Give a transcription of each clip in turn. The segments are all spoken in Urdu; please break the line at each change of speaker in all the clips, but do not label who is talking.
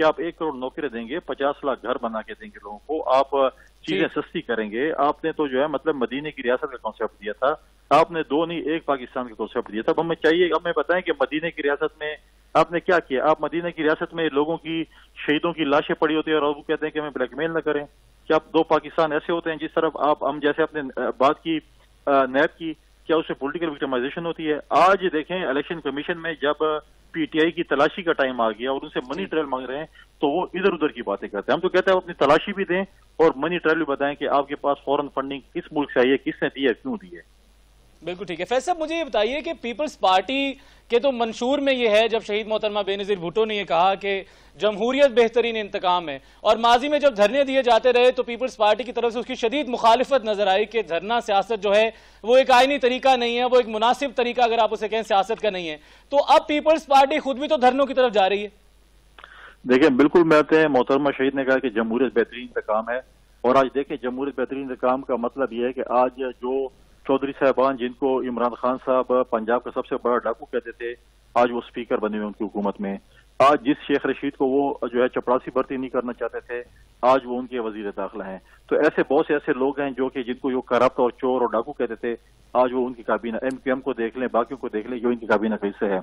کہ آپ 1 کروڑ نوکری دیں گے, 50 لاکھ گھر بنا کے دیں گے لوگوں کو, آپ چیزیں سستی کریں گے. آپ نے تو جو ہے مطلب مدینے کی ریاست کا کانسیپٹ دیا تھا, آپ نے 2 نہیں 1 پاکستان کا کانسیپٹ دیا تھا. اب ہمیں چاہیے, اب ہمیں بتائیں کہ مدینے کی ریاست میں آپ نے کیا کیا. آپ مدینہ کی ریاست میں لوگوں کی, شہیدوں کی لاشیں پڑی ہوتی ہیں اور وہ کہتے ہیں کہ ہمیں بلیک میل نہ کریں. کیا 2 پاکستان ایسے ہوتے ہیں جس طرف آپ ہم جیسے اپنے بات کی نیب کی, کیا اس سے پولیٹیکل وکٹمائزیشن ہوتی ہے؟ آج دیکھیں الیکشن کمیشن میں جب پی ٹی آئی کی تلاشی کا ٹائم آ گیا اور ان سے منی ٹرائل مانگ رہے ہیں تو وہ ادھر ادھر کی باتیں کرتے ہیں. ہم تو کہتے ہیں اپنی تلاشی بھی دیں اور منی ٹرائل بھی بتائیں کہ آپ کے پاس فورن فنڈنگ کس ملک سے آئی ہے, کس نے دی ہے, کیوں دی ہے.
بالکل ٹھیک ہے. فیض صاحب مجھے یہ بتائیے کہ پیپلز پارٹی کے تو منشور میں یہ ہے, جب شہید محترمہ بے نظیر بھٹو نے یہ کہا کہ جمہوریت بہترین انتقام ہے, اور ماضی میں جب دھرنے دیے جاتے رہے تو پیپلز پارٹی کی طرف سے اس کی شدید مخالفت نظر آئی کہ دھرنا سیاست جو ہے وہ ایک آئینی طریقہ نہیں ہے, وہ ایک مناسب طریقہ اگر آپ اسے کہیں سیاست کا نہیں ہے. تو اب پیپلز پارٹی خود بھی تو دھرنوں کی طرف جا رہی ہے.
دیکھیں بالکل میں محترمہ شہید نے کہا کہ جمہوریت بہترین انتقام ہے, اور آج دیکھیں جمہوریت بہترین انتقام کا مطلب یہ ہے کہ آج جو چودھری صاحبان جن کو عمران خان صاحب پنجاب کا سب سے بڑا ڈاکو کہتے تھے, آج وہ سپیکر بنے ہوئے ان کی حکومت میں. آج جس شیخ رشید کو وہ جو ہے چپڑاسی بھرتی نہیں کرنا چاہتے تھے, آج وہ ان کے وزیر داخلہ ہیں. تو ایسے بہت سے ایسے لوگ ہیں جو کہ جن کو کرپٹ اور چور اور ڈاکو کہتے تھے, آج وہ ان کی کابینہ, ایم پی ایم کو دیکھ لیں, باقیوں کو دیکھ لیں, جو ان کی کابینہ کا حصہ ہے.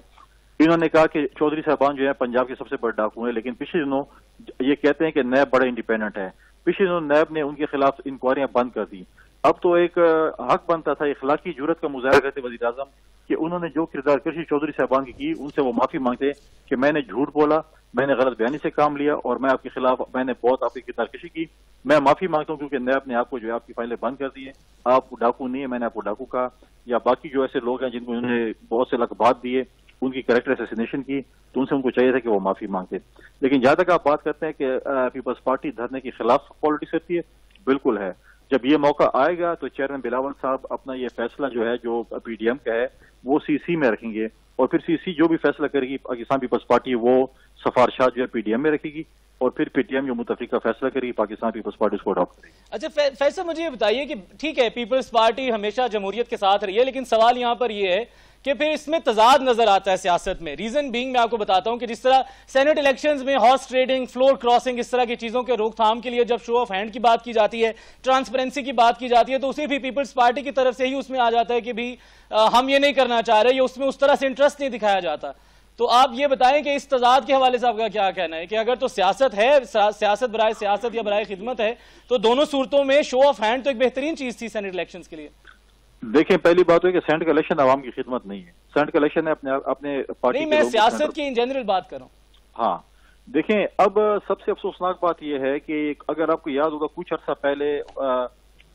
انہوں نے کہا کہ چودھری صاحبان جو ہے پنجاب کے سب سے بڑے ڈاکو ہیں, لیکن پچھلے دنوں یہ کہتے ہیں کہ نیب بڑا انڈیپینڈنٹ ہے. پچھلے دنوں نیب نے ان کے خلاف انکوائریاں بند کر دی. اب تو ایک حق بنتا تھا, اخلاقی جرت کا مظاہرہ کرتے وزیر اعظم کہ انہوں نے جو کردار کشی چودھری صاحبان کی ان سے وہ معافی مانگتے کہ میں نے جھوٹ بولا, میں نے غلط بیانی سے کام لیا اور میں آپ کے خلاف میں نے بہت آپ کی کردار کشی کی, میں معافی مانگتا ہوں کیونکہ نیب نے آپ کو جو ہے آپ کی فائلیں بند کر دی ہیں, آپ ڈاکو نہیں ہے, میں نے آپ کو ڈاکو کہا. یا باقی جو ایسے لوگ ہیں جن کو انہوں نے بہت سے لقبات دیے, ان کی کریکٹر اسیسینیشن کی, تو ان سے ان کو چاہیے تھا کہ وہ معافی مانگتے. لیکن جہاں تک آپ بات کرتے ہیں کہ پیپلز پارٹی دھرنے کے خلاف پالیٹکس کرتی ہے, بالکل ہے. جب یہ موقع آئے گا تو چیئرمین بلاول صاحب اپنا یہ فیصلہ جو ہے جو پی ڈی ایم کا ہے وہ سی سی میں رکھیں گے, اور پھر سی سی جو بھی فیصلہ کرے گی پاکستان پیپلز پارٹی وہ سفارشات جو ہے پی ڈی ایم میں رکھے گی, اور پھر پی ٹی ایم جو متفقہ فیصلہ کرے گی پاکستان پیپلز پارٹی اس کو اڈاپٹ کرے گی.
اچھا فیض صاحب مجھے یہ بتائیے کہ ٹھیک ہے پیپلز پارٹی ہمیشہ جمہوریت کے ساتھ رہی ہے, لیکن سوال یہاں پر یہ ہے کہ پھر اس میں تضاد نظر آتا ہے سیاست میں. ریزن بینگ میں آپ کو بتاتا ہوں کہ جس طرح سینٹ الیکشنز میں ہارس ٹریڈنگ, فلور کراسنگ, اس طرح کی چیزوں کے روک تھام کے لیے جب شو آف ہینڈ کی بات کی جاتی ہے, ٹرانسپیرنسی کی بات کی جاتی ہے, تو اسی بھی پیپلز پارٹی کی طرف سے ہی اس میں آ جاتا ہے کہ بھی ہم یہ نہیں کرنا چاہ رہے, یا اس میں اس طرح سے انٹرسٹ نہیں دکھایا جاتا. تو آپ یہ بتائیں کہ اس تضاد کے حوالے سے آپ کا کیا کہنا ہے کہ اگر تو سیاست ہے, سیاست برائے سیاست یا برائے خدمت ہے, تو دونوں صورتوں میں شو آف ہینڈ تو ایک بہترین چیز تھی سینٹ الیکشنز کے لیے.
دیکھیں پہلی بات ہے کہ سینٹ کا الیکشن عوام کی خدمت نہیں ہے, سینٹ کا الیکشن ہے اپنے پارٹی
نہیں, میں سیاست کی ان جنرل بات کر رہا ہوں.
ہاں دیکھیں, اب سب سے افسوسناک بات یہ ہے کہ اگر آپ کو یاد ہوگا کچھ عرصہ پہلے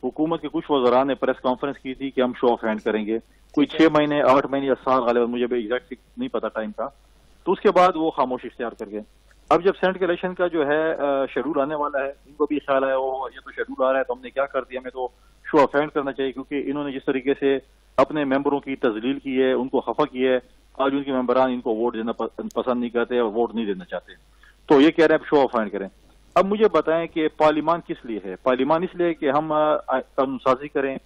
حکومت کے کچھ وزراء نے پریس کانفرنس کی تھی کہ ہم شو آف ہینڈ کریں گے, کوئی 6 مہینے 8 مہینے یا سال, غالباً مجھے بھی ایگزیکٹ نہیں پتا ٹائم کا, تو اس کے بعد وہ خاموشی اختیار کر گئے. اب جب سینٹ کے الیکشن کا جو ہے شیڈول آنے والا ہے, ان کو بھی خیال ہے یہ تو شیڈول آ رہا ہے تو ہم نے کیا کر دیا, ہمیں تو شو آف ہینڈ کرنا چاہیے, کیونکہ انہوں نے جس طریقے سے اپنے ممبروں کی تذلیل کی ہے, ان کو خفا کی ہے, آج ان کے ممبران ان کو ووٹ دینا پسند نہیں کرتے اور ووٹ نہیں دینا چاہتے, تو یہ کہہ رہے ہیں شو آف ہینڈ کریں. اب مجھے بتائیں کہ پارلیمان کس لیے ہے؟ پارلیمان اس لیے کہ ہم قانون سازی کریں,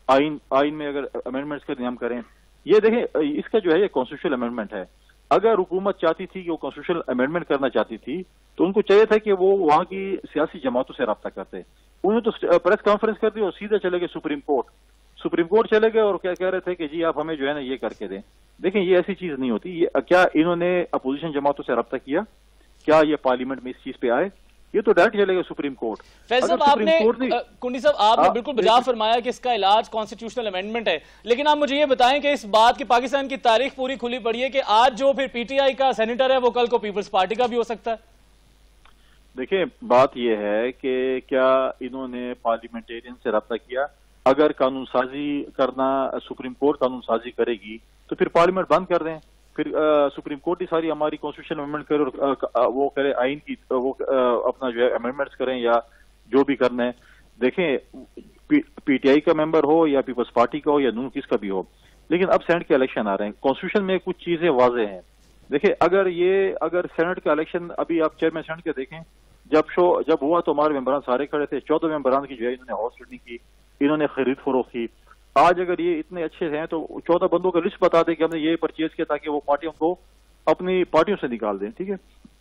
آئین میں اگر امینڈمنٹس کریں ہم کریں. یہ دیکھیں اس کا جو ہے یہ کانسٹیٹیوشنل امینڈمنٹ ہے. اگر حکومت چاہتی تھی کہ وہ کانسٹیٹیوشنل امینڈمنٹ کرنا چاہتی تھی تو ان کو چاہیے تھا کہ وہ وہاں کی سیاسی جماعتوں سے رابطہ کرتے. انہوں نے تو پریس کانفرنس کر دی اور سیدھے چلے گئے سپریم کورٹ چلے گئے اور کیا کہہ رہے تھے کہ جی آپ ہمیں جو ہے نا یہ کر کے دیں. دیکھیں یہ ایسی چیز نہیں ہوتی. کیا انہوں نے اپوزیشن جماعتوں سے رابطہ کیا؟ کیا یہ پارلیمنٹ میں اس چیز پہ آئے؟ یہ تو ڈائریکٹ چلے گئے سپریم کورٹ.
فیض صاحب آپ نے کنڈی صاحب آپ نے بالکل بجا فرمایا کہ اس کا علاج کانسٹیٹیوشنل امینڈمنٹ ہے, لیکن آپ مجھے یہ بتائیں کہ اس بات کی پاکستان کی تاریخ پوری کھلی پڑی ہے کہ آج جو پھر پی ٹی آئی کا سینیٹر ہے وہ کل کو پیپلز پارٹی کا بھی ہو سکتا ہے.
دیکھیں بات یہ ہے کہ کیا انہوں نے پارلیمنٹیرین سے رابطہ کیا؟ اگر قانون سازی کرنا سپریم کورٹ قانون سازی کرے گی تو پھر پارلیمنٹ بند کر دیں, پھر سپریم کورٹ ہی ساری ہماری کانسٹیٹیوشن امینڈمنٹ کرے اور وہ کرے آئین کی وہ اپنا جو ہے امینڈمنٹس کریں یا جو بھی کرنا ہے. دیکھیں پی ٹی آئی کا ممبر ہو یا پیپلز پارٹی کا ہو یا نون کس کا بھی ہو, لیکن اب سینٹ کے الیکشن آ رہے ہیں, کانسٹیٹیوشن میں کچھ چیزیں واضح ہیں. دیکھیں اگر سینٹ کا الیکشن ابھی آپ چیئرمین سینٹ کے دیکھیں, جب ہوا تو ہمارے ممبران سارے کھڑے تھے, 14 ممبران کی جو ہے انہوں نے ہاؤس ریڈنگ کی, انہوں نے خرید فروخت کی. آج اگر یہ اتنے اچھے ہیں تو 14 بندوں کا لسٹ بتا دیں کہ ہم نے یہ پرچیز کیا تاکہ وہ پارٹیوں کو اپنی پارٹیوں سے نکال دیں, ٹھیک ہے,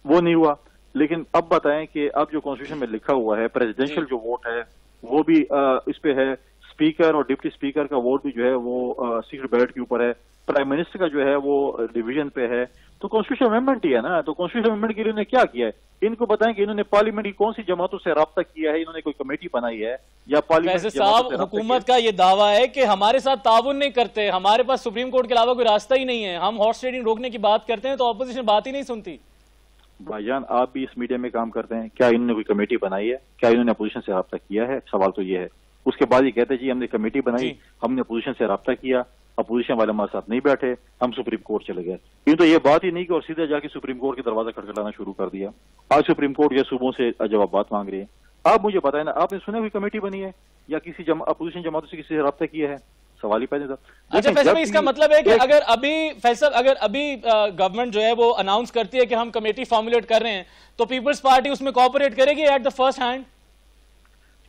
وہ نہیں ہوا. لیکن اب بتائیں کہ اب جو کانسٹیٹیوشن میں لکھا ہوا ہے پریزیڈینشل جو ووٹ ہے وہ بھی اس پہ ہے، اسپیکر اور ڈپٹی اسپیکر کا ووٹ بھی جو ہے وہ سیکرٹ بیلٹ کے اوپر ہے، پرائم منسٹر کا جو ہے وہ ڈویژن پہ ہے، تو کانسٹیٹیوشن امینڈمنٹ ہی ہے نا. تو کانسٹیٹیوشن امینڈمنٹ کے لیے انہوں نے کیا کیا ہے؟ ان کو بتائیں کہ انہوں نے پارلیمنٹ کی کون سی جماعتوں سے رابطہ کیا ہے، انہوں نے کوئی کمیٹی بنائی ہے یا پارلیمنٹ
فیصل صاحب حکومت کا یہ دعویٰ ہے کہ ہمارے ساتھ تعاون نہیں کرتے، ہمارے پاس سپریم کورٹ کے علاوہ کوئی راستہ ہی نہیں ہے، ہم ہارس ٹریڈنگ روکنے کی بات کرتے ہیں تو اپوزیشن بات ہی نہیں سنتی.
بھائی جان آپ بھی اس میڈیا میں کام کرتے ہیں، کیا انہوں نے کوئی کمیٹی بنائی ہے؟ کیا انہوں نے اپوزیشن سے رابطہ کیا ہے؟ سوال تو یہ ہے. اس کے بعد یہ کہتے ہیں جی ہم نے کمیٹی بنائی، ہم نے اپوزیشن سے رابطہ کیا، اپوزیشن والے ہمارے ساتھ نہیں بیٹھے، ہم سپریم کورٹ چلے گئے. یہ تو یہ بات ہی نہیں کہ اور سیدھا جا کے سپریم کورٹ کے دروازہ کھٹکھٹانا شروع کر دیا. آج سپریم کورٹ کے صوبوں سے جوابات مانگ رہے ہیں. آپ مجھے بتائیں نا، آپ نے سنا ہوئی کمیٹی بنی ہے یا کسی اپوزیشن جماعتوں سے کسی سے رابطہ کیا ہے؟ سوال ہی پیدا تھا.
اچھا فیصل بھائی، اس کا مطلب ہے کہ اگر ابھی گورنمنٹ جو ہے وہ اناؤنس کرتی ہے کہ ہم کمیٹی فارمولیٹ کر رہے ہیں تو پیپلز پارٹی اس میں کوآپریٹ کرے گی ایٹ دا فرسٹ ہینڈ؟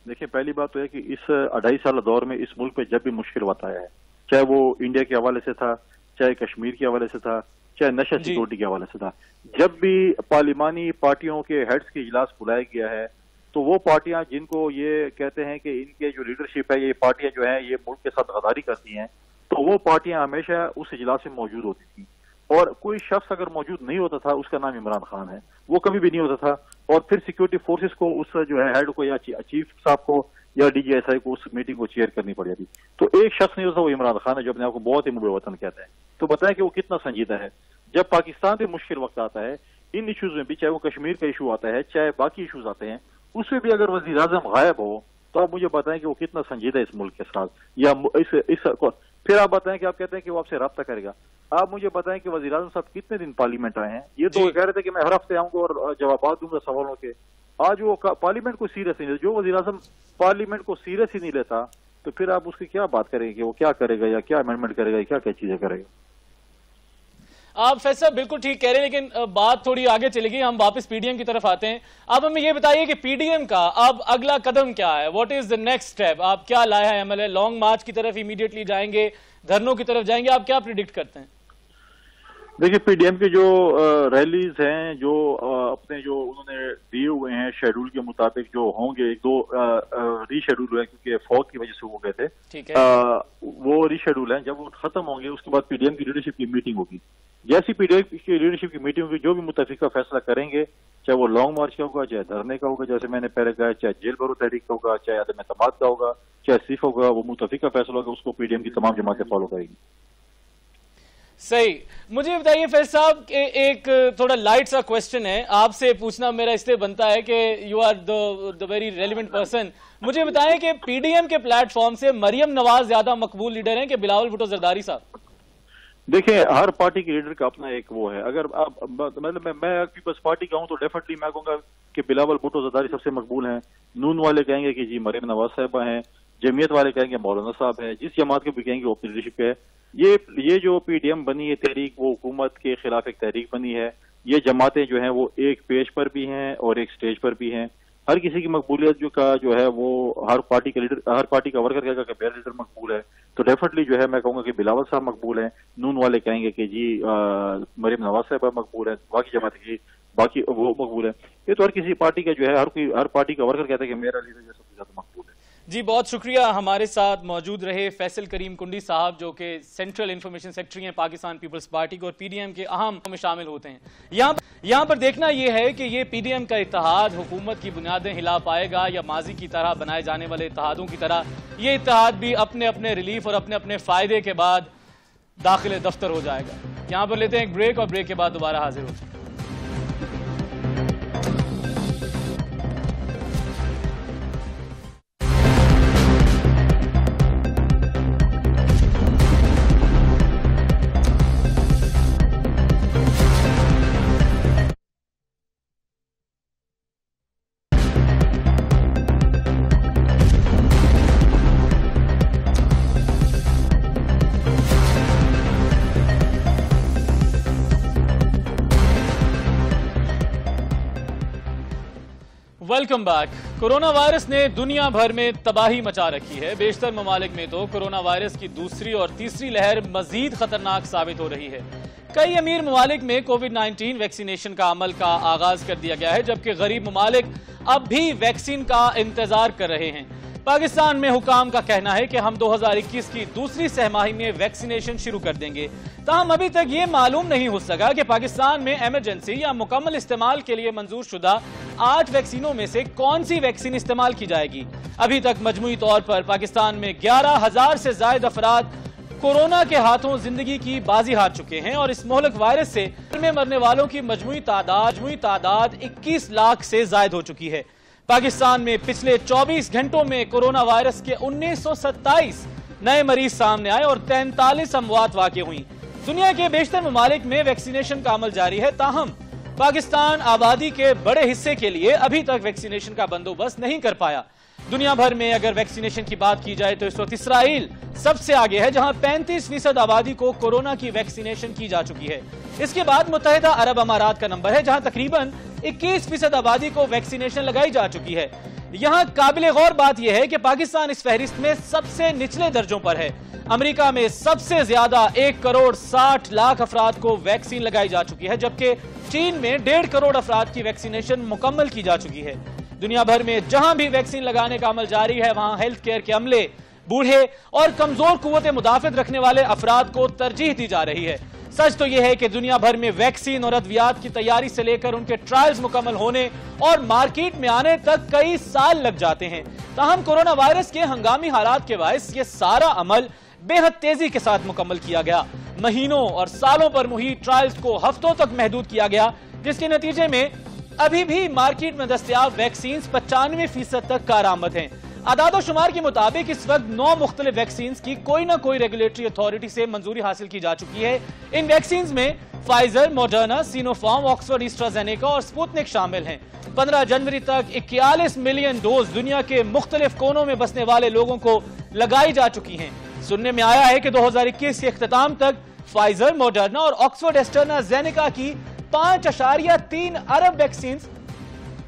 دیکھیں پہلی بات تو ہے کہ اس 2.5 سالہ دور میں اس ملک پہ جب بھی مشکل وقت آیا ہے، چاہے وہ انڈیا کے حوالے سے تھا، چاہے کشمیر کے حوالے سے تھا، چاہے نشہ سیکورٹی کے حوالے سے تھا، جب بھی پارلیمانی پارٹیوں کے ہیڈز کی اجلاس بلایا گیا ہے تو وہ پارٹیاں جن کو یہ کہتے ہیں کہ ان کے جو لیڈرشپ ہے، یہ پارٹیاں جو ہیں یہ ملک کے ساتھ غداری کرتی ہیں، تو وہ پارٹیاں ہمیشہ اس اجلاس میں موجود ہوتی تھیں. اور کوئی شخص اگر موجود نہیں ہوتا تھا اس کا نام عمران خان ہے، وہ کبھی بھی نہیں ہوتا تھا. اور پھر سیکورٹی فورسز کو اس جو ہے ہیڈ کو یا چیف صاحب کو یا ڈی جی ایس آئی کو اس میٹنگ کو چیئر کرنی پڑ جاتی. تو ایک شخص نہیں ہوتا، وہ عمران خان ہے جو اپنے آپ کو بہت ہی محب وطن کہتا ہے. تو بتائیں کہ وہ کتنا سنجیدہ ہے. جب پاکستان پہ مشکل وقت آتا ہے ان ایشوز میں بھی، چاہے وہ کشمیر کا ایشو آتا ہے چاہے باقی ایشوز آتے ہیں، اس میں بھی اگر وزیر اعظم غائب ہو تو آپ مجھے بتائیں کہ وہ کتنا سنجیدہ ہے اس ملک کے ساتھ. یا پھر آپ بتائیں کہ آپ کہتے ہیں کہ وہ آپ سے رابطہ کرے گا. آپ مجھے بتائیں کہ وزیر اعظم صاحب کتنے دن پارلیمنٹ آئے ہیں؟ یہ تو کہہ رہے تھے کہ میں ہر ہفتے آؤں گا اور جوابات دوں گا سوالوں کے. آج وہ پارلیمنٹ کو سیریس نہیں لیتا. جو وزیر اعظم پارلیمنٹ کو سیریس ہی نہیں لیتا تو پھر آپ اس کی کیا بات کریں گے کہ وہ کیا کرے گا یا کیا امینڈمنٹ کرے گا یا کیا چیزیں کرے گا؟
آپ فیصل بالکل ٹھیک کہہ رہے ہیں، لیکن بات تھوڑی آگے چلے گی. ہم واپس پی ڈی ایم کی طرف آتے ہیں. آپ ہمیں یہ بتائیے کہ پی ڈی ایم کا اب اگلا قدم کیا ہے؟ What is the next step? آپ کیا لایا ہے عمل ہے؟ لانگ مارچ کی طرف امیڈیٹلی جائیں گے، دھرنوں کی طرف جائیں گے؟ آپ کیا پریڈکٹ کرتے ہیں؟
دیکھیے پی ڈی ایم کے جو ریلیز ہیں، جو اپنے جو انہوں نے دیے ہوئے ہیں شیڈول کے مطابق جو ہوں گے، 2 ری شیڈول ہوئے کیونکہ فوگ کی وجہ سے ہو گئے تھے، وہ ری شیڈول ہیں. جب وہ ختم ہوں گے اس کے بعد پی ڈی ایم کی لیڈرشپ کی میٹنگ ہوگی. جیسی پی ڈی ایم کی لیڈرشپ کی میٹنگ ہوگی، جو بھی متفقہ فیصلہ کریں گے، چاہے وہ لانگ مارچ کا ہوگا، چاہے دھرنے کا ہوگا جیسے میں نے پہلے کہا، چاہے جیل بھرو تحریک کا ہوگا، چاہے عدم اعتماد کا ہوگا، چاہے استعفا ہوگا، وہ متفقہ فیصلہ ہوگا، اس کو پی ڈی ایم کی تمام جماعتیں فالو کریں گی.
صحیح. مجھے بتائیے فیض صاحب کہ ایک تھوڑا لائٹ سا کویسچن ہے آپ سے پوچھنا میرا اس لیے بنتا ہے کہ you are the very relevant person. مجھے بتائیں کہ پی ڈی ایم کے پلیٹ فارم سے مریم نواز زیادہ مقبول لیڈر ہیں کہ بلاول بھٹو زرداری صاحب؟
دیکھیں ہر پارٹی کے لیڈر کا اپنا ایک وہ ہے. اگر آپ مطلب میں پیپلز پارٹی کا ہوں تو ڈیفینیٹلی میں کہوں گا کہ بلاول بھٹو زرداری سب سے مقبول ہیں. نون والے کہیں گے کہ جی مریم نواز صاحبہ ہیں، جمعیت والے کہیں گے مولانا صاحب ہیں، جس جماعت کو بھی کہیں گے وہ اپنی لیڈرشپ ہے. یہ جو پی ڈی ایم بنی ہے تحریک، وہ حکومت کے خلاف ایک تحریک بنی ہے. یہ جماعتیں جو ہیں وہ ایک پیج پر بھی ہیں اور ایک سٹیج پر بھی ہیں. ہر کسی کی مقبولیت جو ہے وہ ہر پارٹی کا لیڈر، ہر پارٹی کا ورکر کہے گا کہ میرا لیڈر مقبول ہے. تو ڈیفینیٹلی جو ہے میں کہوں گا کہ بلاول صاحب مقبول ہیں. نون والے کہیں گے کہ جی مریم نواز صاحبہ مقبول ہے، باقی جماعت کی باقی وہ مقبول ہے. یہ تو ہر کسی پارٹی کا جو ہے ہر پارٹی کا ورکر کہتا ہے کہ میرا لیڈر جو سب سے زیادہ مقبول ہے.
جی بہت شکریہ. ہمارے ساتھ موجود رہے فیصل کریم کنڈی صاحب جو کہ سینٹرل انفارمیشن سیکرٹری ہیں پاکستان پیپلز پارٹی کو اور پی ڈی ایم کے اہم میں شامل ہوتے ہیں. یہاں پر دیکھنا یہ ہے کہ یہ پی ڈی ایم کا اتحاد حکومت کی بنیادیں ہلا پائے گا یا ماضی کی طرح بنائے جانے والے اتحادوں کی طرح یہ اتحاد بھی اپنے اپنے ریلیف اور اپنے اپنے فائدے کے بعد داخل دفتر ہو جائے گا. یہاں پر لیتے ہیں ایک بریک اور بریک کے بعد دوبارہ حاضر ہوتے ہیں. Welcome back. کورونا وائرس نے دنیا بھر میں تباہی مچا رکھی ہے. بیشتر ممالک میں تو کورونا وائرس کی دوسری اور تیسری لہر مزید خطرناک ثابت ہو رہی ہے. کئی امیر ممالک میں کووڈ-19 ویکسینیشن کا عمل کا آغاز کر دیا گیا ہے، جبکہ غریب ممالک اب بھی ویکسین کا انتظار کر رہے ہیں۔ پاکستان میں حکام کا کہنا ہے کہ ہم 2021 کی دوسری سہ ماہی میں ویکسینیشن شروع کر دیں گے، تاہم ابھی تک یہ معلوم نہیں ہو سکا کہ پاکستان میں ایمرجنسی یا مکمل استعمال کے لیے منظور شدہ 8 ویکسینوں میں سے کون سی ویکسین استعمال کی جائے گی۔ ابھی تک مجموعی طور پر پاکستان میں 11,000 سے زائد افراد کورونا کے ہاتھوں زندگی کی بازی ہار چکے ہیں، اور اس مہلک وائرس سے مرنے والوں کی مجموعی تعداد 21 لاکھ سے زائد ہو چکی ہے۔ پاکستان میں پچھلے 24 گھنٹوں میں کورونا وائرس کے 1927 نئے مریض سامنے آئے اور 43 اموات واقع ہوئیں۔ دنیا کے بیشتر ممالک میں ویکسینیشن کا عمل جاری ہے، تاہم پاکستان آبادی کے بڑے حصے کے لیے ابھی تک ویکسینیشن کا بندوبست نہیں کر پایا۔ دنیا بھر میں اگر ویکسینیشن کی بات کی جائے تو اس وقت اسرائیل سب سے آگے ہے، جہاں 35% آبادی کو کورونا کی ویکسینیشن کی جا چکی ہے۔ اس کے بعد متحدہ عرب امارات کا نمبر ہے، جہاں تقریباً 21% آبادی کو ویکسینیشن لگائی جا چکی ہے۔ یہاں قابل غور بات یہ ہے کہ پاکستان اس فہرست میں سب سے نچلے درجوں پر ہے۔ امریکہ میں سب سے زیادہ 1,60,00,000 افراد کو ویکسین لگائی جا چکی ہے، جبکہ چین میں 1.5 کروڑ افراد کی ویکسینیشن مکمل کی جا چکی ہے۔ دنیا بھر میں جہاں بھی ویکسین لگانے کا عمل جاری ہے، وہاں ہیلتھ کیئر کے عملے بوڑھے اور کمزور قوت مدافعت رکھنے والے افراد کو ترجیح دی جا رہی ہے۔ سچ تو یہ ہے کہ دنیا بھر میں ویکسین اور ادویات کی تیاری سے لے کر ان کے ٹرائلز مکمل ہونے اور مارکیٹ میں آنے تک کئی سال لگ جاتے ہیں، تاہم کورونا وائرس کے ہنگامی حالات کے باعث یہ سارا عمل بے حد تیزی کے ساتھ مکمل کیا گیا۔ مہینوں اور سالوں پر محیط ٹرائلز کو ہفتوں تک محدود کیا گیا، جس کے نتیجے میں ابھی بھی مارکیٹ میں دستیاب ویکسینز 95% تک کارآمد ہیں۔ اعداد و شمار کے مطابق اس وقت 9 مختلف ویکسینز کی کوئی نہ کوئی ریگولیٹری اتھارٹی سے منظوری حاصل کی جا چکی ہے۔ ان ویکسینز میں فائزر، موڈرنا، سینوفارم، آکسفورڈ ایسٹرازینیکا اور سپوتنک شامل ہیں۔ 15 جنوری تک 41 ملین ڈوز دنیا کے مختلف کونوں میں بسنے والے لوگوں کو لگائی جا چکی ہیں۔ سننے میں آیا ہے کہ 2021 کے اختتام تک فائزر، موڈرنا اور آکسفورڈ ایسٹرازینیکا کی 5.3 ارب ویکسینز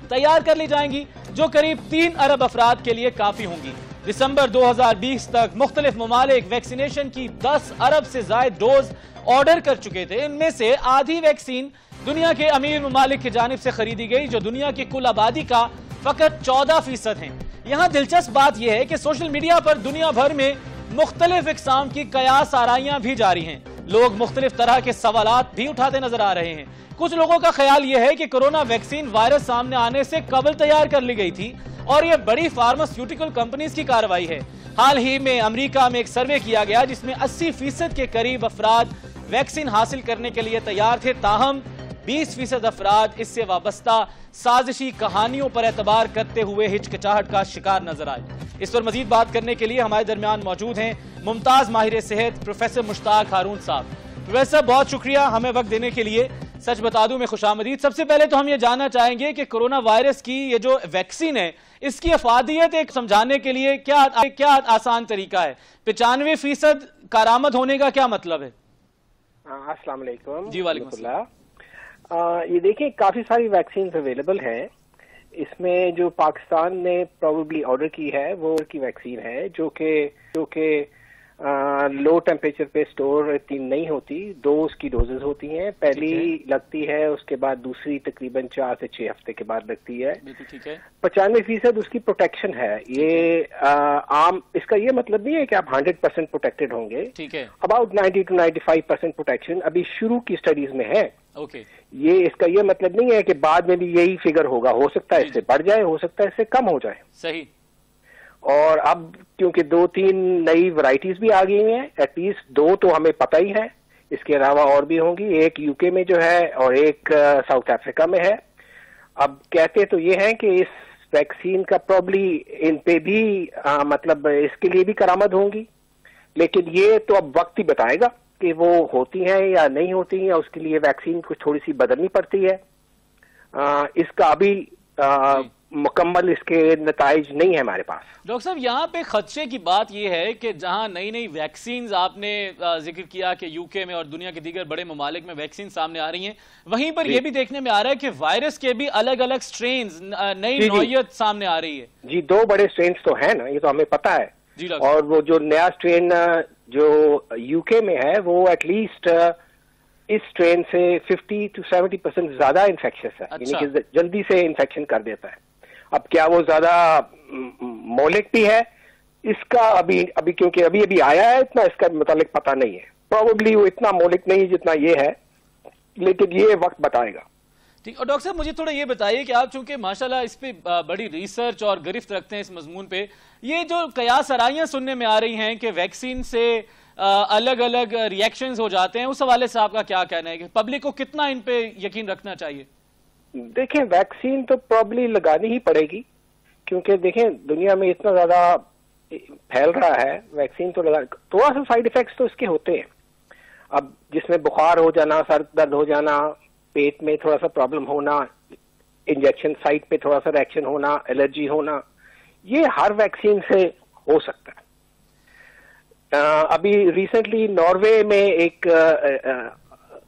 تیار کر لی جائیں گی، جو قریب 3 ارب افراد کے لیے کافی ہوں گی۔ دسمبر 2020 تک مختلف ممالک ویکسینیشن کی 10 ارب سے زائد ڈوز آرڈر کر چکے تھے۔ ان میں سے آدھی ویکسین دنیا کے امیر ممالک کی جانب سے خریدی گئی، جو دنیا کی کل آبادی کا فقط 14% ہیں۔ یہاں دلچسپ بات یہ ہے کہ سوشل میڈیا پر دنیا بھر میں مختلف اقسام کی قیاس آرائیاں بھی جاری ہیں۔ لوگ مختلف طرح کے سوالات بھی اٹھاتے نظر آ رہے ہیں۔ کچھ لوگوں کا خیال یہ ہے کہ کورونا ویکسین وائرس سامنے آنے سے قبل تیار کر لی گئی تھی اور یہ بڑی فارماسیوٹیکل کمپنیز کی کارروائی ہے۔ حال ہی میں امریکہ میں ایک سروے کیا گیا جس میں 80% کے قریب افراد ویکسین حاصل کرنے کے لیے تیار تھے، تاہم 20% افراد اس سے وابستہ سازشی کہانیوں پر اعتبار کرتے ہوئے ہچکچاہٹ کا شکار نظر آئے۔ اس پر مزید بات کرنے کے لیے ہمارے درمیان موجود ہیں ممتاز ماہر صحت پروفیسر مشتاق ہارون صاحب۔ پروفیسر بہت شکریہ ہمیں وقت دینے کے لیے۔ سچ بتا دوں میں خوش آمدید۔ سب سے پہلے تو ہم یہ جاننا چاہیں گے کہ کورونا وائرس کی یہ جو ویکسین ہے، اس کی افادیت ایک سمجھانے کے لیے کیا آسان طریقہ ہے؟ 95% کارآمد ہونے کا کیا مطلب ہے؟
السلام علیکم۔
جی وعلیکم السلام۔
یہ دیکھیں کافی ساری ویکسینز اویلیبل ہیں۔ اس میں جو پاکستان نے پروبیبلی آرڈر کی ہے وہ کی ویکسین ہے، جو کہ لو ٹیمپریچر پہ سٹور اتنی نہیں ہوتی۔ 2 اس کی ڈوزز ہوتی ہیں، پہلی لگتی ہے، اس کے بعد دوسری تقریباً 4 سے 6 ہفتے کے بعد لگتی ہے۔ 95% اس کی پروٹیکشن ہے۔ یہ عام اس کا یہ مطلب نہیں ہے کہ آپ 100% پروٹیکٹڈ ہوں گے۔ اباؤٹ 90 to 95% پروٹیکشن ابھی شروع کی اسٹڈیز میں ہے۔ یہ اس کا یہ مطلب نہیں ہے کہ بعد میں بھی یہی فگر ہوگا، ہو سکتا ہے اس سے بڑھ جائے، ہو سکتا ہے اس سے کم ہو جائے۔
صحیح۔
اور اب کیونکہ 2-3 نئی ورائٹیز بھی آ گئی ہیں، ایٹ لیسٹ 2 تو ہمیں پتہ ہی ہے، اس کے علاوہ اور بھی ہوں گی۔ ایک یو کے میں جو ہے اور ایک ساؤتھ افریقہ میں ہے۔ اب کہتے تو یہ ہیں کہ اس ویکسین کا پروبلی ان پہ بھی مطلب اس کے لیے بھی کارآمد ہوں گی، لیکن یہ تو اب وقت ہی بتائے گا کہ وہ ہوتی ہیں یا نہیں ہوتی ہیں، اس کے لیے ویکسین کچھ تھوڑی سی بدلنی پڑتی ہے۔ اس کا ابھی مکمل اس کے نتائج نہیں ہے ہمارے پاس۔
ڈاکٹر صاحب یہاں پہ خدشے کی بات یہ ہے کہ جہاں نئی ویکسینز آپ نے ذکر کیا کہ یو کے میں اور دنیا کے دیگر بڑے ممالک میں ویکسین سامنے آ رہی ہیں، وہیں پر یہ بھی دیکھنے میں آ رہا ہے کہ وائرس کے بھی الگ الگ سٹرینز، نئی نوعیت سامنے آ رہی ہے۔
جی 2 بڑے سٹرینز تو ہیں نا، یہ تو ہمیں پتا ہے۔ اور وہ جو نیا سٹرین جو یو کے میں ہے وہ ایٹ لیسٹ اس اسٹرین سے 50 to 70% زیادہ انفیکشس ہے, یعنی کہ جلدی سے انفیکشن کر دیتا ہے. اب کیا وہ زیادہ مولک بھی ہے اس کا ابھی کیونکہ ابھی آیا ہے اتنا, اس کا متعلق پتہ نہیں ہے. پروبیبلی وہ اتنا مولک نہیں جتنا یہ ہے, لیکن یہ وقت بتائے گا.
ٹھیک. اور ڈاکٹر صاحب مجھے تھوڑا یہ بتائیے کہ آپ چونکہ ماشاءاللہ اس پہ بڑی ریسرچ اور گرفت رکھتے ہیں اس مضمون پہ, یہ جو قیاس آرائیاں سننے میں آ رہی ہیں کہ ویکسین سے الگ الگ ریئیکشنز ہو جاتے ہیں, اس حوالے سے آپ کا کیا کہنا ہے کہ پبلک کو کتنا ان پہ یقین رکھنا چاہیے؟
دیکھیں ویکسین تو پروبلی لگانی ہی پڑے گی, کیونکہ دیکھیں دنیا میں اتنا زیادہ پھیل رہا ہے, ویکسین تو تھوڑا سا سائیڈ ایفیکٹس تو اس کے ہوتے ہیں. اب جس میں بخار ہو جانا, سر درد ہو جانا, پیٹ میں تھوڑا سا پرابلم ہونا, انجیکشن سائٹ پہ تھوڑا سا ریئیکشن ہونا, الرجی ہونا, یہ ہر ویکسین سے ہو سکتا ہے. ابھی ریسنٹلی ناروے میں ایک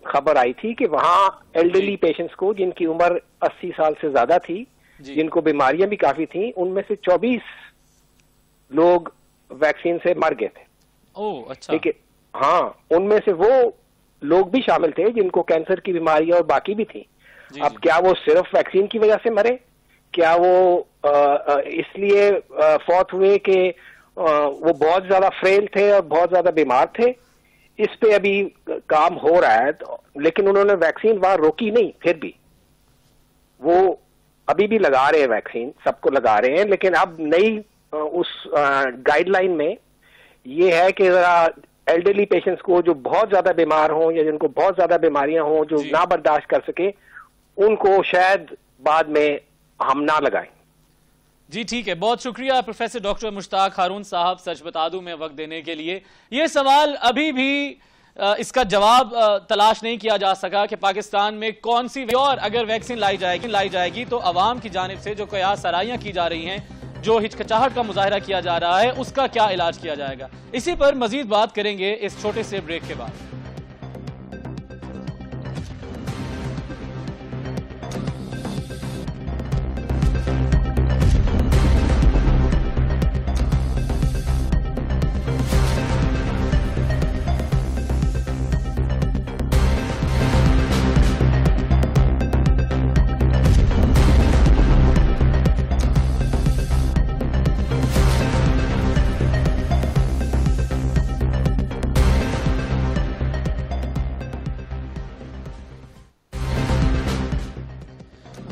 خبر آئی تھی کہ وہاں ایلڈرلی پیشنٹس کو جن کی عمر 80 سال سے زیادہ تھی, جن کو بیماریاں بھی کافی تھیں, ان میں سے 24 لوگ ویکسین سے مر گئے تھے.
اچھا.
ٹھیک ہے, ہاں ان میں سے وہ لوگ بھی شامل تھے جن کو کینسر کی بیماریاں اور باقی بھی تھیں. اب کیا وہ صرف ویکسین کی وجہ سے مرے, کیا وہ اس لیے فوت ہوئے کہ وہ بہت زیادہ فریل تھے اور بہت زیادہ بیمار تھے؟ اس پہ ابھی کام ہو رہا ہے, لیکن انہوں نے ویکسین وہاں روکی نہیں. پھر بھی وہ ابھی بھی لگا رہے ہیں ویکسین, سب کو لگا رہے ہیں. لیکن اب نئی اس گائیڈ لائن میں یہ ہے کہ ذرا ایلڈرلی پیشنٹس کو جو بہت زیادہ بیمار ہوں یا جن کو بہت زیادہ بیماریاں ہوں, جو نہ برداشت کر سکے, ان کو شاید بعد میں ہم نہ لگائیں.
جی ٹھیک ہے, بہت شکریہ پروفیسر ڈاکٹر مشتاق ہارون صاحب سچ بتا دوں میں وقت دینے کے لیے. یہ سوال ابھی بھی اس کا جواب تلاش نہیں کیا جا سکا کہ پاکستان میں کون سی اور اگر ویکسین لائی جائے گی تو عوام کی جانب سے جو قیاس آرائیاں کی جا رہی ہیں, جو ہچکچاہٹ کا مظاہرہ کیا جا رہا ہے, اس کا کیا علاج کیا جائے گا. اسی پر مزید بات کریں گے اس چھوٹے سے بریک کے بعد.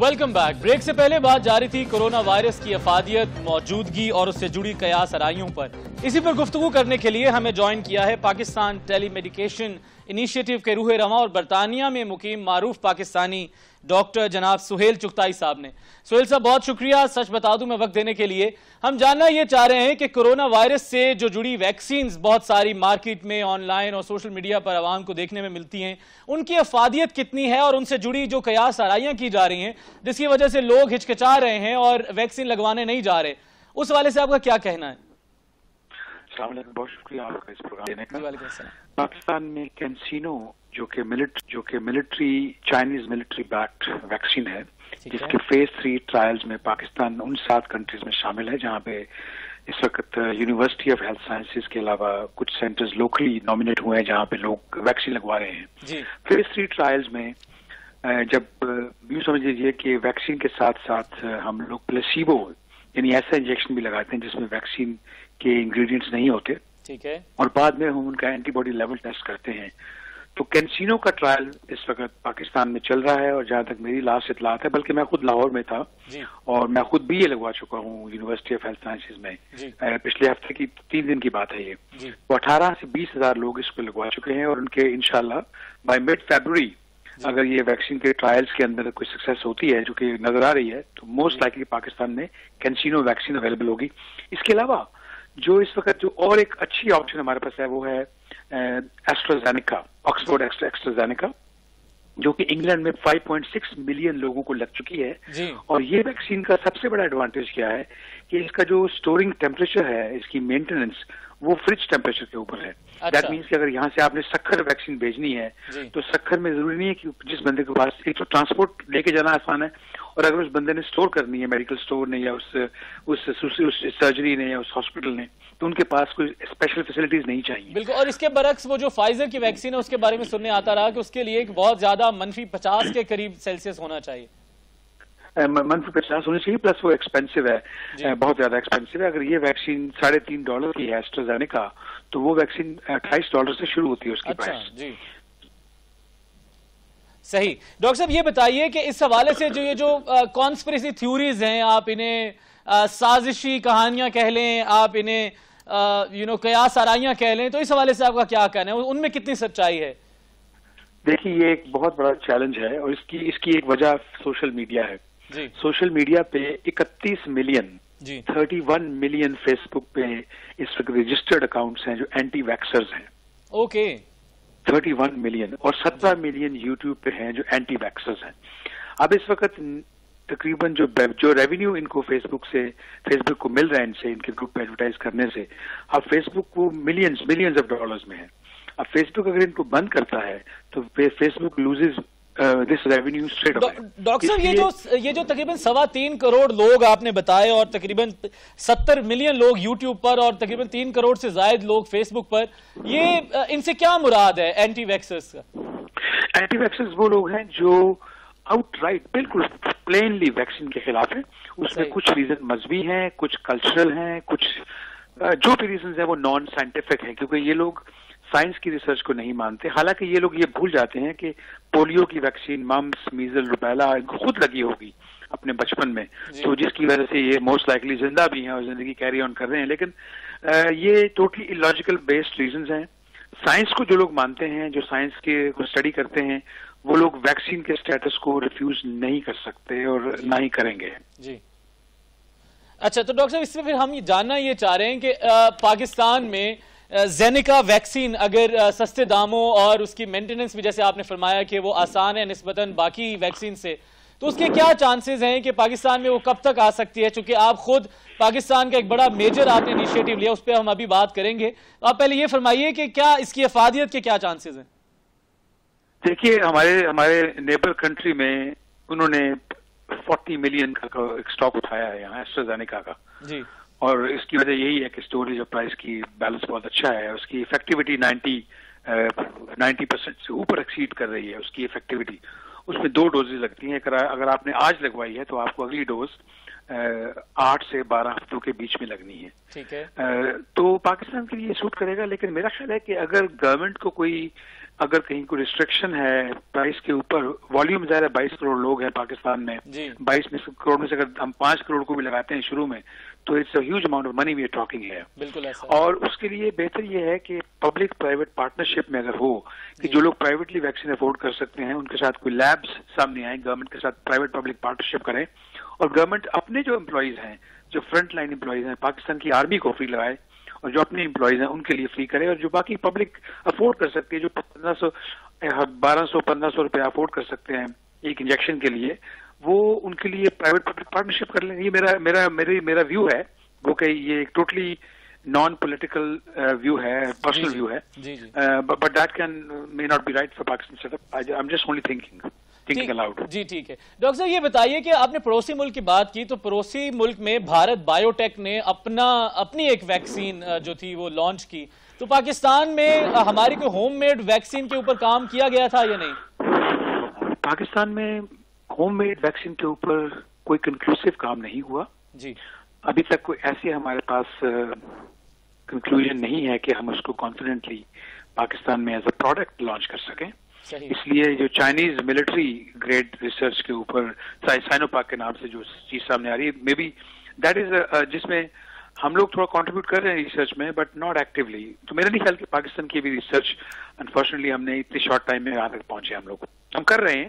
Welcome back. بریک سے پہلے بات جاری تھی کورونا وائرس کی افادیت, موجودگی اور اس سے جڑی قیاس آرائیوں پر. اسی پر گفتگو کرنے کے لیے ہمیں جوائن کیا ہے پاکستان ٹیلی میڈیکیشن انیشیٹو کے روح رواں اور برطانیہ میں مقیم معروف پاکستانی ڈاکٹر جناب سہیل چغتائی صاحب نے. سہیل صاحب بہت شکریہ سچ بتا دوں میں وقت دینے کے لیے. ہم جاننا یہ چاہ رہے ہیں کہ کورونا وائرس سے جو جڑی ویکسینز بہت ساری مارکیٹ میں, آن لائن اور سوشل میڈیا پر عوام کو دیکھنے میں ملتی ہیں, ان کی افادیت کتنی ہے اور ان سے جڑی جو قیاس آرائیاں کی جا رہی ہیں جس کی وجہ سے لوگ ہچکچا رہے ہیں اور ویکسین لگوانے نہیں جا رہے, اس حوالے سے آپ کا کیا کہنا ہے؟
السلام علیکم, بہت شکریہ آپ کا اس پروگرام دینے کا.
وعلیکم السلام.
پاکستان میں کینسینو جو کہ military Chinese military backed vaccine ہے, جس کے فیز 3 ٹرائلز میں پاکستان ان 7 کنٹریز میں شامل ہے جہاں پہ اس وقت یونیورسٹی آف ہیلتھ سائنسز کے علاوہ کچھ سینٹرز لوکلی نامنیٹ ہوئے ہیں جہاں پہ لوگ ویکسین لگوا رہے ہیں. فیز 3 ٹرائلز میں جب یوں سمجھ لیجیے کہ ویکسین کے ساتھ ساتھ ہم لوگ پلیسیبو یعنی ایسا انجیکشن بھی لگاتے ہیں جس میں ویکسین کے انگریڈینٹس نہیں ہوتے,
ٹھیک ہے, اور
بعد میں ہم ان کا اینٹی باڈی لیول ٹیسٹ کرتے ہیں. تو کینسینو کا ٹرائل اس وقت پاکستان میں چل رہا ہے اور جہاں تک میری لاسٹ اطلاعات ہے, بلکہ میں خود لاہور میں تھا اور میں خود بھی یہ لگوا چکا ہوں یونیورسٹی آف ہیلتھ سائنسز میں. پچھلے ہفتے کی 3 دن کی بات ہے یہ. تو 18 سے 20 ہزار لوگ اس کو لگوا چکے ہیں اور ان کے انشاءاللہ بائی مڈ فیبروری اگر یہ ویکسین کے ٹرائلز کے اندر کوئی سکسیس ہوتی ہے جو کہ نظر آ رہی ہے تو موسٹ لائکلی پاکستان میں کینسینو ویکسین اویلیبل ہوگی. اس کے علاوہ جو اس وقت جو اور ایک اچھی آپشن ہمارے پاس ہے وہ ہے ایسٹرازینیکا, آکسفورڈ ایسٹرازینیکا, جو کہ انگلینڈ میں 5.6 ملین لوگوں کو لگ چکی ہے. اور یہ ویکسین کا سب سے بڑا ایڈوانٹیج کیا ہے کہ اس کا جو سٹورنگ ٹیمپریچر ہے, اس کی مینٹیننس وہ فریج ٹیمپریچر کے اوپر ہے. دیٹ مینس کہ اگر یہاں سے آپ نے سکھر ویکسین بھیجنی ہے تو سکھر میں ضروری نہیں ہے کہ جس بندے کے پاس ایک تو ٹرانسپورٹ لے کے جانا آسان ہے, اور اگر اس بندے نے اسٹور کرنی ہے میڈیکل اسٹور نے یا اس سرجری نے یا اس ہاسپٹل نے, تو ان کے پاس کوئی اسپیشل فیسلٹیز نہیں چاہیے.
بالکل. اور اس کے برعکس وہ جو فائزر کی ویکسین ہے اس کے بارے میں سننے آتا رہا کہ اس کے لیے ایک بہت زیادہ -50 کے قریب سیلسیس ہونا چاہیے.
-50 ہونی چاہیے, پلس وہ ایکسپینسو ہے, بہت زیادہ ایکسپینسو ہے. اگر یہ ویکسین $3.5 کی ہے ایسٹرازینیکا, تو وہ ویکسین $28 سے شروع ہوتی ہے اس کی پرائس.
جی صحیح. ڈاکٹر صاحب یہ بتائیے کہ اس حوالے سے جو یہ جو کانسپریسی تھیوریز ہیں, آپ انہیں سازشی کہانیاں کہہ لیں, آپ انہیں قیاس آرائیاں کہہ لیں, تو اس حوالے سے آپ کا کیا کہنا ہے, ان میں کتنی سچائی ہے؟
دیکھیے یہ ایک بہت بڑا چیلنج ہے, اور اس کی ایک وجہ سوشل میڈیا ہے. سوشل میڈیا پہ 31 ملین 31 ملین فیس بک پہ اس وقت رجسٹرڈ اکاؤنٹس ہیں جو اینٹی ویکسرز ہیں.
اوکے.
31 ملین, اور 17 ملین یوٹیوب پہ ہیں جو اینٹی ویکسرز ہیں. اب اس وقت تقریباً جو ریونیو ان کو فیس بک کو مل رہا ہے ان سے, ان کے گروپ پہ ایڈورٹائز کرنے سے, اب فیس بک کو ملینز آف ڈالرز میں ہے. اب فیس بک اگر ان کو بند کرتا ہے تو فیس بک لوزز دس ریونیو اسٹریٹ اوے.
ڈاکٹر صاحب یہ جو تقریباً 3.25 کروڑ لوگ آپ نے بتائے, اور تقریباً 70 ملین لوگ یوٹیوب پر, اور تقریباً 3 کروڑ سے زائد لوگ فیس بک پر, یہ ان سے کیا مراد ہے اینٹی ویکسرز کا؟
اینٹی ویکسرز وہ لوگ ہیں جو آؤٹ رائٹ بالکل پلینلی ویکسین کے خلاف ہیں. اس میں کچھ ریزن مذہبی ہیں, کچھ کلچرل ہیں, کچھ جو بھی ریزنز ہیں وہ نان سائنٹیفک ہیں, کیونکہ یہ لوگ سائنس کی ریسرچ کو نہیں مانتے. حالانکہ یہ لوگ یہ بھول جاتے ہیں کہ پولیو کی ویکسین, ممپس, میزل, روبیلا ان کو خود لگی ہوگی اپنے بچپن میں, تو جس کی وجہ سے یہ موسٹ لائکلی زندہ بھی ہیں اور زندگی کیری آن کر رہے ہیں. لیکن یہ ٹوٹلی illogical بیسڈ ریزنز ہیں. سائنس کو جو لوگ مانتے ہیں, جو سائنس کے کو اسٹڈی کرتے ہیں, وہ لوگ ویکسین کے اسٹیٹس کو ریفیوز نہیں کر سکتے اور نہ ہی کریں گے.
جی اچھا, تو ڈاکٹر صاحب اس سے پھر ہم جاننا یہ چاہ رہے ہیں کہ پاکستان میں زینیکا ویکسین اگر سستے داموں اور اس کی مینٹیننس بھی جیسے آپ نے فرمایا کہ وہ آسان ہے نسبتاً باقی ویکسین سے, تو اس کے کیا چانسز ہیں کہ پاکستان میں وہ کب تک آ سکتی ہے؟ چونکہ آپ خود پاکستان کا ایک بڑا میجر آپ نے انیشیٹو لیا, اس پہ ہم ابھی بات کریں گے. آپ پہلے یہ فرمائیے کہ کیا اس کی افادیت کے کیا چانسز ہیں؟
دیکھیے ہمارے نیبر کنٹری میں انہوں نے 40 ملین کا ایک سٹاک اٹھایا ہے یہاں ایسٹرازینیکا کا. جی. اور اس کی وجہ یہی ہے کہ اسٹوریج اور پرائز کی بیلنس بہت اچھا ہے. اس کی افیکٹیوٹی 90% سے اوپر ایکسیڈ کر رہی ہے اس کی افیکٹیوٹی. اس میں 2 ڈوزز لگتی ہیں. اگر آپ نے آج لگوائی ہے تو آپ کو اگلی ڈوز 8 سے 12 ہفتوں کے بیچ میں لگنی ہے. ٹھیک ہے. تو پاکستان کے لیے سوٹ کرے گا, لیکن میرا خیال ہے کہ اگر گورنمنٹ کو اگر کہیں کوئی ریسٹرکشن ہے پرائز کے اوپر, والیوم ظاہر ہے 22 کروڑ لوگ ہیں پاکستان میں, 22 کروڑ میں سے اگر ہم 5 کروڑ کو بھی لگاتے ہیں شروع میں, تو it's a huge amount of money we are talking ہے. بالکل ایسا. اور اس کے لیے بہتر یہ ہے کہ پبلک پرائیویٹ پارٹنرشپ میں اگر ہو کہ جو لوگ پرائیویٹلی ویکسین افورڈ کر سکتے ہیں ان کے ساتھ کوئی لیبس سامنے آئیں, گورنمنٹ کے ساتھ پرائیویٹ پبلک پارٹنرشپ کریں, اور گورنمنٹ اپنے جو امپلائیز ہیں, جو فرنٹ لائن امپلائیز ہیں, پاکستان کی آرمی کو فری لگائے, اور جو اپنے امپلائیز ہیں ان کے لیے فری کرے, اور جو باقی پبلک افورڈ کر سکتے ہیں, جو 1200-1500 روپے افورڈ کر سکتے ہیں ایک انجیکشن کے لیے, وہ ان کے لیے پرائیویٹ پبلک پارٹنرشپ کر لیں. یہ میرا ویو ہے, وہ کہ یہ ایک ٹوٹلی نان پولیٹیکل ویو ہے, پرسنل ویو ہے, but that may not be right for Pakistan set up. I'm just only thinking aloud.
جی ٹھیک ہے. ڈاکٹر صاحب یہ بتائیے کہ آپ نے پڑوسی ملک کی بات کی, تو پڑوسی ملک میں بھارت بایو ٹیک نے اپنی ایک ویکسین جو تھی وہ لانچ کی, تو پاکستان میں ہماری کوئی ہوم میڈ ویکسین کے اوپر کام کیا گیا تھا یا نہیں؟
پاکستان میں ہوم میڈ ویکسین کے اوپر کوئی کنکلوسیو کام نہیں ہوا. جی. ابھی تک کوئی ایسی ہمارے پاس کنکلوژن نہیں ہے کہ ہم اس کو کانفیڈنٹلی پاکستان میں ایز اے پروڈکٹ لانچ کر سکیں. اس لیے جو چائنیز ملٹری گریڈ ریسرچ کے اوپر سائنوپاک کے نام سے جو چیز سامنے آ رہی ہے, مے بی دیٹ از جس میں ہم لوگ تھوڑا کنٹریبیوٹ کر رہے ہیں ریسرچ میں, بٹ ناٹ ایکٹیولی. تو میرا نہیں خیال کہ پاکستان کی بھی ریسرچ انفارچونیٹلی ہم نے اتنی شارٹ ٹائم میں یہاں تک پہنچے. ہم کر رہے ہیں,